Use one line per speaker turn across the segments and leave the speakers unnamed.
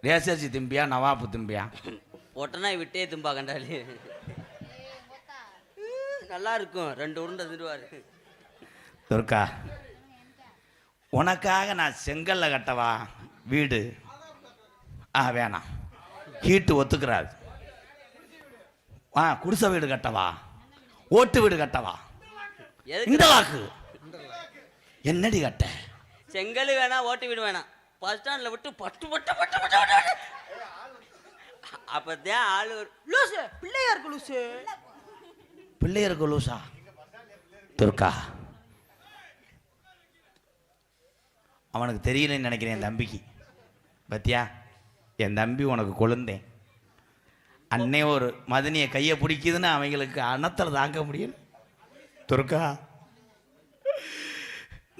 ரேசர்ச்சி திம்பியா நவாப்பு திம்பியா?
ஒட்டனா விட்டே திம்பா கண்டாலே நல்லா இருக்கும். 2 உருண்டை திடுவாரு.
துர்கா, உனக்காக நான் செங்கல்ல கட்டவா வீடு? வேணாம், ஹீட்டு ஒத்துக்கிறாது. குடிசை வீடு கட்டவா, ஓட்டு வீடு கட்டவா? இந்த வாக்கு என்னடி கட்ட?
செங்கல் வேணாம், ஓட்டு வீடு வேணாம். பஸ் ஸ்டாண்ட்ல விட்டு பட்டு பட்டு பட்டு பட்டு அப்பதான் ஆளு லூசு பிள்ளையாருக்கு லூசு.
பிள்ளையாருக்கு லூசா? துர்கா, அவனுக்கு தெரியலன்னு நினைக்கிறேன் என் தம்பிக்கு. பத்தியா, என் தம்பி உனக்கு கொழுந்தேன். அன்னை ஒரு மதனியை கையை பிடிக்குதுன்னு அவங்களுக்கு அனத்தில் தாங்க முடியும். துர்கா,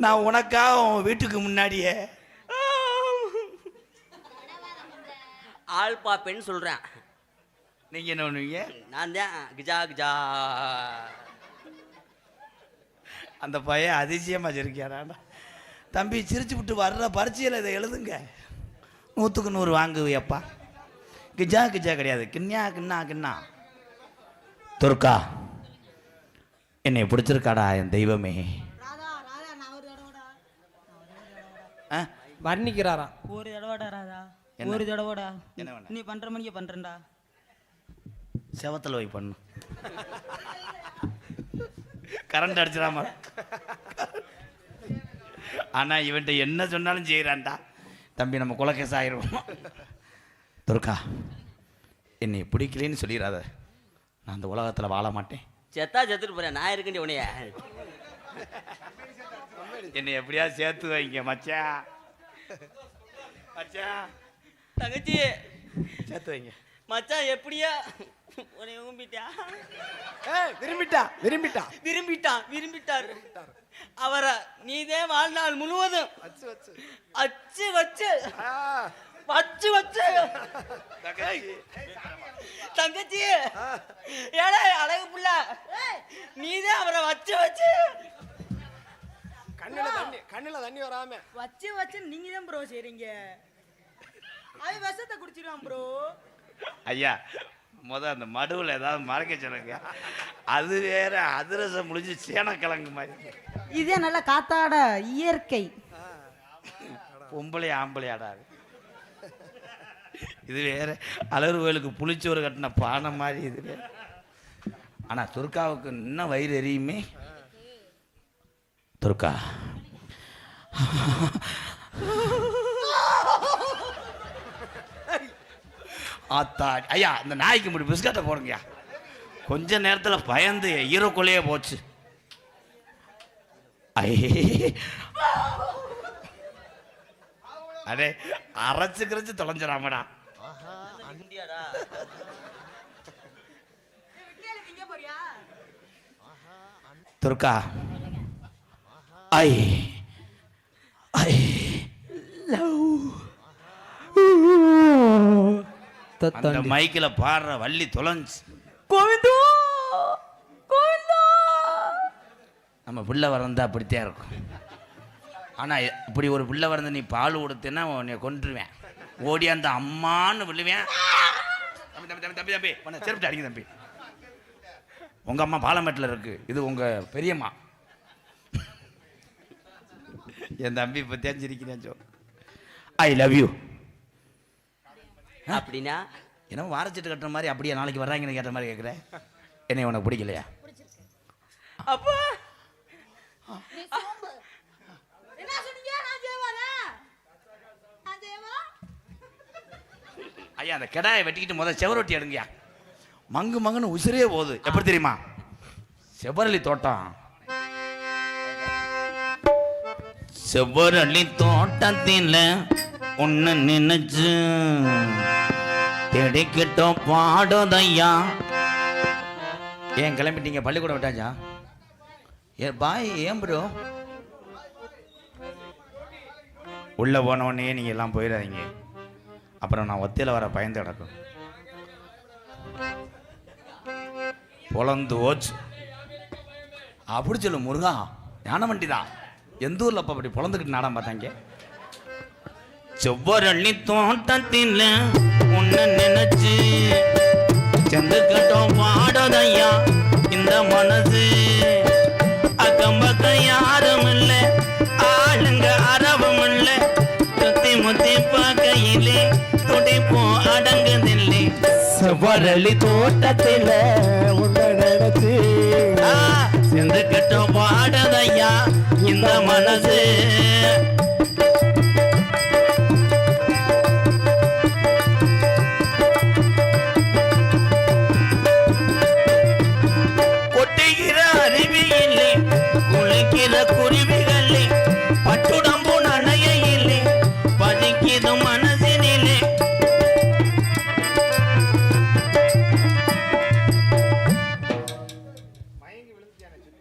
நான் உனக்காக உன் வீட்டுக்கு முன்னாடியே
ஆள் பாப்பேன்னு சொல்றேன்.
நீங்க என்ன பண்ணுவீங்க?
நான் தான் கிஜா கிஜா.
அந்த பையன் அதிசயமா சிரிக்காராடா. தம்பி, சிரிச்சு விட்டு வர்ற பரீட்சையில் இதை எழுதுங்க, 100க்கு 100 வாங்குவியப்பா. கிஜா கிஜா கிடையாது, கிண்ணா கிண்ணா கிண்ணா. துர்கா, என்னை பிடிச்சிருக்காடா என் தெய்வமே.
வர்ணிக்கிறாரா?
ஒரு தடவைடா ராதா, ஒரு தடவைடா. நீ பண்ற மணிக்கு பண்றேன்டா.
செவத்தில் வை பண்ணு, கரண்ட் அடிச்சிடாம. ஆனா இவன்ட்ட என்ன சொன்னாலும் செய்யறான்டா. தம்பி, நம்ம குலக்கேச ஆயிரும். துர்கா, என்னை பிடிக்கலன்னு சொல்லிடாத, நான் அந்த உலகத்துல வாழ மாட்டேன்.
செத்தா செத்துட்டு போறேன், நான் இருக்கேன் உனைய.
என்னை எப்படியாவது சேர்த்து வைங்க மச்சான். மச்சான்,
தங்கச்சி
சேர்த்து வைங்க
மச்சான். எப்படியா உன்னை விரும்பிட்டா? விரும்பிட்டார். அவரை நீதே வாழ்நாள் முழுவதும் அச்சு வச்சு தங்கச்சி, ஏழை அழகு புள்ள, நீதே அவரை வச்சு
கண்ணுல தண்ணி வராம
வச்சு நீங்க தான் ப்ரோ செய்றீங்க. அது விஷத்தை குடிச்சிருவான் ப்ரோ.
ஐயா, அந்த மடுவில் ஏதாவது மறக்க சொல்லுங்க. அது வேற அதிரசம் முடிஞ்சு சேனக்கிழங்கு மாதிரி.
இதே நல்ல காத்தாட இயற்கை.
பொம்பளை ஆம்பளை ஆடாது. இது வேற அலறு கோயிலுக்கு புளிச்சோறு கட்டின பானை மாதிரி இது வேற. ஆனா துர்காவுக்கு இன்னும் வயிறு எரியுமே. துர்கா, ஆத்தா ஐயா, இந்த நாய்க்கு முடி பிஸ்கட்டை போடுங்கய்யா. கொஞ்ச நேரத்தில் பயந்து ஈரோக்குள்ளேயே போச்சு. அடே, அரைச்சு தொலைஞ்சிடாமடா. துர்கா, ஐ அந்த மைக்கில் பாடுற வள்ளி தொலைஞ்சு.
கோவிந்தோ கோவிந்தோ.
நம்ம பிள்ளை வரந்தா அப்படித்தான் இருக்கும். ஆனால் இப்படி ஒரு பிள்ளை வரந்து நீ பால் கொடுத்தேன்னா உன்னை கொன்றுவேன். ஓடி அந்த அம்மான்னு விழுவேன். தம்பி தம்பி தம்பி தம்பி தம்பி பண்ண செருப்பிட்டு அடிங்க தம்பி. உங்கள் அம்மா பாலமேட்டில் இருக்கு, இது உங்கள் பெரியம்மா. என் தம்பி இப்போ தெரிஞ்சிருக்கிறேன். I love you.
அப்படின்னா
என்ன வாரச்சிட்டு கட்டுற மாதிரி அப்படியே நாளைக்கு வர்றாங்கன்னு கேட்ட மாதிரி கேட்குறேன். என்னை உனக்கு பிடிக்கலையா?
அப்பா
ஐயா, அந்த கிடாயை வெட்டிக்கிட்டு முதல்ல செவரொட்டி எடுங்கயா. மங்கு மங்குன்னு உசிரே போகுது. எப்படி தெரியுமா? செவரளி தோட்டம். செவரளி தோட்டத்தில் ஒன்னு நினைச்சு தேடிக்கிட்டோம் பாடுதையா. ஏன் கிளம்பிட்டீங்க? பள்ளிக்கூடம் விட்டாச்சா? ஏ பாய், ஏன் ப்ரோ? உள்ள போன உடனே நீங்க எல்லாம் போயிடாதீங்க, அப்புறம் நான் ஒத்தையில் வர பயந்து கிடக்கும். பொழந்து ஓச்சு அப்படி சொல்லு முருகா. ஞான வண்டி தான். எந்த ஊரில் அப்போ அப்படி பொழந்துக்கிட்டு நாடம் பார்த்தாங்க. செவ்வரளி தோட்டத்தில் உன்னை நினைச்சு செந்து கட்டம் பாடதையா இந்த மனசு. அக்கம் பக்கம் யாரும் இல்ல, ஆளுங்க அரவும் இல்ல, சுத்தி முத்தி பார்க்கையிலே துடிப்போம் அடங்குதில்லை.
செவ்வரளி தோட்டத்தில உன்னை நினைச்சு
செந்து கட்டம் பாடதையா இந்த மனசு. கொட்டுகிற அருவியில்லை, குளிக்கிற குருவிகளே, பட்டுடம்பு நனையிலே, பதிக்கிது மனசினிலே.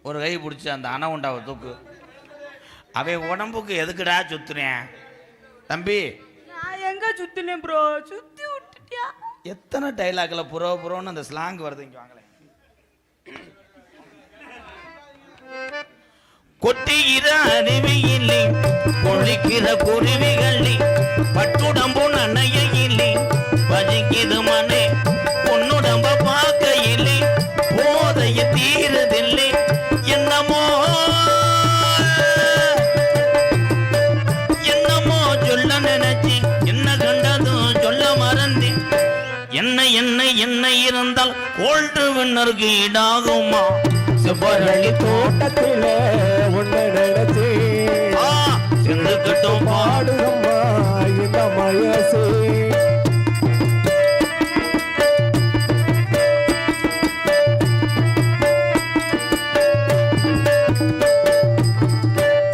ஒரு கை பிடிச்சி அந்த அணை உண்டாவை தூக்கு. அவன் உடம்புக்கு எதுக்குடா சுத்துறேன் தம்பி?
நான் எங்க சுத்தினேன் ப்ரோ, சுத்தி விட்டுட்டியா?
எத்தனை டைலாக்ல புரோன்னு அந்த ஸ்லாங் வருது. இங்க வாங்களேன். கொட்டுகிற அருவியிலே, கொளிக்கிற குருவிகளே, பட்டுடம்பு நனையிலே, பஜிக்கிது மனே, பொன்னுடம்ப பார்க்கையிலே போதைய தீரதில்லை. என்னமோ என்னமோ சொல்ல நினைச்சி என்ன கண்டதும் சொல்ல மறந்து. என்ன என்ன என்ன இருந்தால் கோல்டு வின்னருக்கு ஈடாகுமா?
செவ்வரளி தோட்டத்தில உன்னை நினைச்சு
செந்துக்கிட்டும்
பாடுகம்மா இந்த மயசு.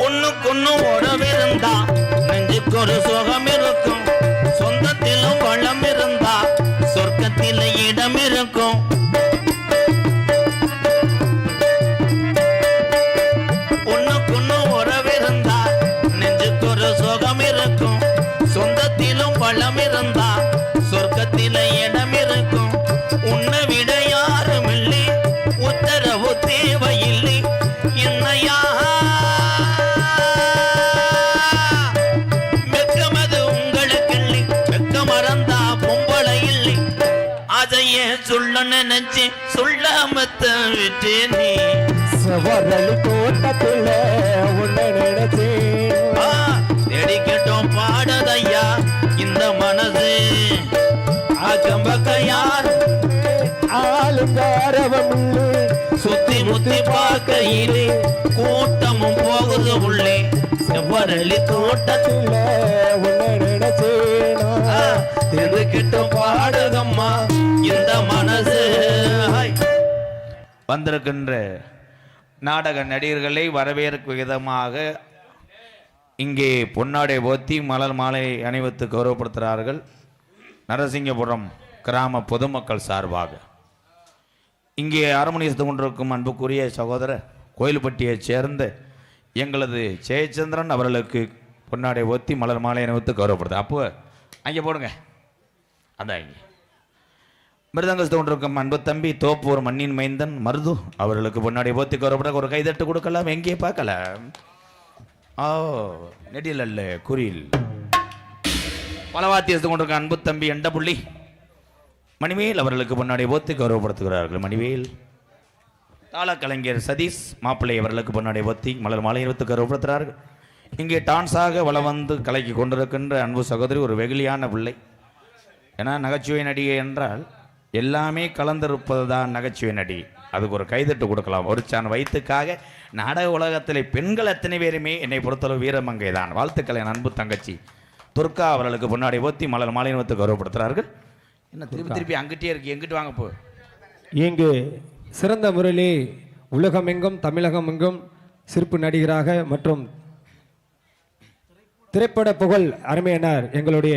ஒண்ணுக்கொன்னு உறவிருந்தா நெஞ்சுக்கு ஒரு சுகம் இருக்கும். சொந்தத்திலும் வளம் இருந்தா சொர்க்கத்தில இடம் இருக்கும். ஒண்ணுக்கொன்னு உறவிருந்தா நெஞ்சுக்கு ஒரு சுகம் இருக்கும். சொந்தத்திலும் வளம் இருந்தா சொர்க்கத்தில இடம் இருக்கும். உன்னை விட யாரும் இல்லை, உத்தரவு தேவையில்லை. என்னையா சொல்ல நினைச்சு சொல்லாமத்த விட்டு நீ.
செவ்வரளி தோட்டத்தில உன்னை நினைச்சு
தேடிக்கட்டும் பாடதையா இந்த மனசு. அக்கம் பக்கம் யார்
ஆளுங்காரவம்
சுத்தி முத்தி பார்க்கையிலே கூட்டமும் போகுது உள்ளே. செவ்வரளி தோட்டத்தில்
உன்னை நினைச்சேனா
தேடிக்கட்டும் பாடகம்மா இந்த மனசு. வந்திருக்கின்ற நாடக நடிகர்களை வரவேற்கும் விதமாக இங்கே பொன்னாடை போத்தி மலர் மாலை அணிவித்து கௌரவப்படுத்துகிறார்கள். நரசிங்கபுரம் கிராம பொதுமக்கள் சார்பாக இங்கே அரமணித்து கொண்டிருக்கும் அன்புக்குரிய சகோதரர் கோயில்பட்டியைச் சேர்ந்த எங்களது ஜெயச்சந்திரன் அவர்களுக்கு பொன்னாடை ஓத்தி மலர் மாலை அணிவித்து கௌரவப்படுத்து. அப்போ அங்கே போடுங்க. அதான் இங்கே மிருதங்கஸ்து கொண்டிருக்கும் அன்பு தம்பி தோப்பூர் மண்ணின் மைந்தன் மருது அவர்களுக்கு பொன்னாடை போத்தி கௌரவப்பட ஒரு கைதட்டு கொடுக்கலாம். எங்கே பார்க்கலாம். நெடில் அல்ல குறியில் பலவாத்தியத்து கொண்டிருக்க அன்பு தம்பி எண்டபுள்ளி மணிவேல் அவர்களுக்கு பொன்னாடை போத்தி கௌரவப்படுத்துகிறார்கள். மணிவேல் தாளக்கலைஞர் சதீஷ் மாப்பிள்ளை அவர்களுக்கு பொன்னாடை போத்தி மலர் மாலை அணிவித்து கௌரவப்படுத்துகிறார்கள். இங்கே டான்ஸாக வளம் வந்து கலைக்கு கொண்டிருக்கின்ற அன்பு சகோதரி ஒரு வெகுளியான பிள்ளை. ஏன்னா நகைச்சுவை நடிகை என்றால் எல்லாமே கலந்திருப்பது தான் நகைச்சுவை நடிகை. அதுக்கு ஒரு கைதட்டு கொடுக்கலாம். ஒரு சான் வயிற்றுக்காக நாடக உலகத்தில் பெண்கள் அத்தனை பேருமே என்னை பொறுத்தளவு வீரமங்கை தான். வாழ்த்துக்களை என் அன்பு தங்கச்சி துர்கா அவர்களுக்கு பொன்னாடை போத்தி மலர் மாலை அணிவித்து கௌரவப்படுத்துகிறார்கள். என்ன திருப்பி திருப்பி அங்கிட்டே இருக்கு, எங்கிட்டு வாங்க போ.
இங்கு சிறந்த முறையிலே உலகமெங்கும் தமிழகமெங்கும் சிறப்பு நடிகராக மற்றும் திரைப்பட புகழ் அருமையனார் எங்களுடைய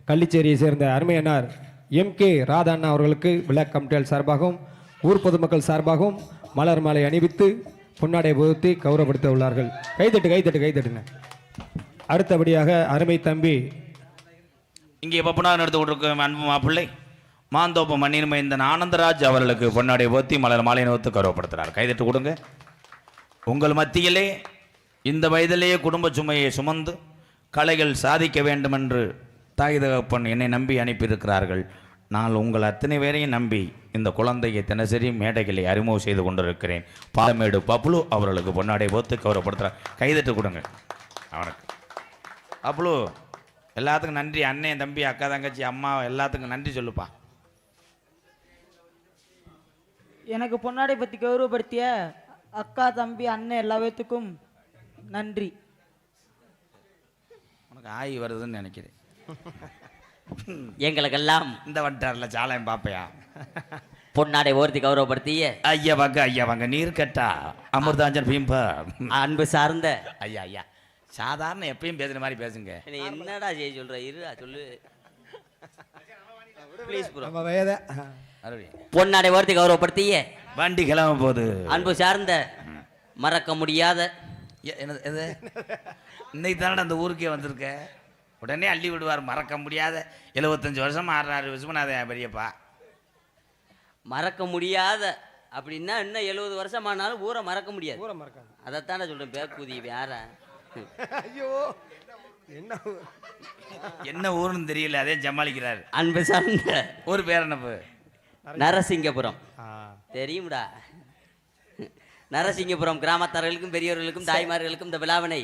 கள்ளிச்சேரியை சேர்ந்த அருமையனார் MK ராதா அண்ணா அவர்களுக்கு விழா கமிட்டியால் சார்பாகவும் ஊர் பொதுமக்கள் சார்பாகவும் மலர் மாலை அணிவித்து பொன்னாடை போத்தி கௌரவப்படுத்த உள்ளார்கள். கைதட்டு கைதட்டு கைதட்டுங்க. அடுத்தபடியாக அருமை தம்பி
இங்கே பப்பனாக எடுத்து கொண்டிருக்க அன்பு மாப்பிள்ளை மாந்தோப்பு மண்ணின் மைந்தன் ஆனந்தராஜ் அவர்களுக்கு பொன்னாடை போத்தி மலர் மாலை அணிவித்து கௌரவப்படுத்துகிறார். கைதட்டு கொடுங்க. உங்கள் மத்தியிலே இந்த வயதிலேயே குடும்ப சுமையை சுமந்து கலைகள் சாதிக்க வேண்டுமென்று தாய் தகப்பன் என்னை நம்பி அனுப்பியிருக்கிறார்கள். நான் உங்கள் அத்தனை பேரையும் நம்பி இந்த குழந்தையை தினசரி மேடைகளை அறிமுகம் செய்து கொண்டிருக்கிறேன். பாலமேடு பப்ளு அவர்களுக்கு பொன்னாடை போத்து கௌரவப்படுத்துகிறார். கைதட்டு கொடுங்க அவனுக்கு. பப்ளு எல்லாத்துக்கும் நன்றி. அண்ணன் தம்பி அக்கா தங்கச்சி அம்மா எல்லாத்துக்கும் நன்றி சொல்லுப்பா.
எனக்கு பொன்னாடை பற்றி கௌரவப்படுத்திய அக்கா தம்பி அண்ணன் எல்லா பேத்துக்கும் நன்றி.
உனக்கு ஆய் வருதுன்னு நினைக்கிறேன்.
எங்களுக்கெல்லாம்
இந்த வட்டாரில் சாலையம் பாப்பையா
பொன்னாடை ஓர்த்தி கௌரவப்படுத்திய
ஐயா வாங்க நீர் கட்டா அமிர்தாஞ்சன் பீம்பா
அன்பு சார்ந்த
ஐயா ஐயா சாதாரண எப்பயும் பேசுகிற மாதிரி பேசுங்க.
நீ என்னடா செய்ய சொல்ற? இருடா சொல்லு ப்ளீஸ் ப்ரோ.
நம்ம வயதை
பொன்னாடை ஓர்த்தி கௌரவப்படுத்திய
வண்டி கிளம்ப போகுது.
அன்பு சார்ந்த மறக்க முடியாத
என்னது எது இன்னைக்கு தானே அந்த ஊருக்கே வந்திருக்க. உடனே அள்ளி விடுவார். மறக்க முடியாத 75 வருஷம் 66 விஸ்வநாதன் பெரியப்பா.
மறக்க முடியாத அப்படின்னா இன்னும் 70 வருஷம் ஆனாலும் ஊரை மறக்க முடியாது.
ஊரை மறக்காது.
அதைத்தானே சொல்றேன். பேக்குதி யார
ஐயோ என்ன
என்ன ஊருன்னு தெரியல, அதே சமாளிக்கிறார்.
அன்பு சார்ந்த
ஊர் பேர் என்னப்பு?
நரசிங்கபுரம். தெரியும்டா. நரசிங்கபுரம் கிராமத்தார்களுக்கும் பெரியவர்களுக்கும் தாய்மார்களுக்கும் இந்த விழாவினை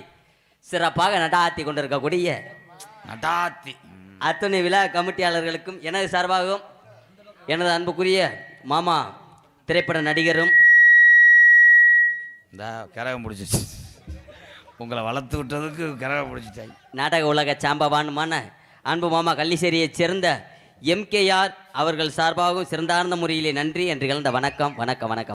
சிறப்பாக நடாத்தி கொண்டிருக்கக்கூடிய
நடாத்தி
அத்தனை விழா கமிட்டியாளர்களுக்கும் எனது சார்பாகவும் எனது அன்புக்குரிய மாமா திரைப்பட நடிகரும்
இந்த கரகம் பிடிச்சிச்சு. உங்களை வளர்த்து விட்டதுக்கு கரகம் பிடிச்சிட்டாய்.
நாடக உலக சாம்பவானுமான அன்பு மாமா கள்ளிச்சேரியைச் சேர்ந்த MKR அவர்கள் சார்பாகவும் சிறந்தார்ந்த முறையிலே நன்றி என்று கலந்த வணக்கம் வணக்கம் வணக்கம்.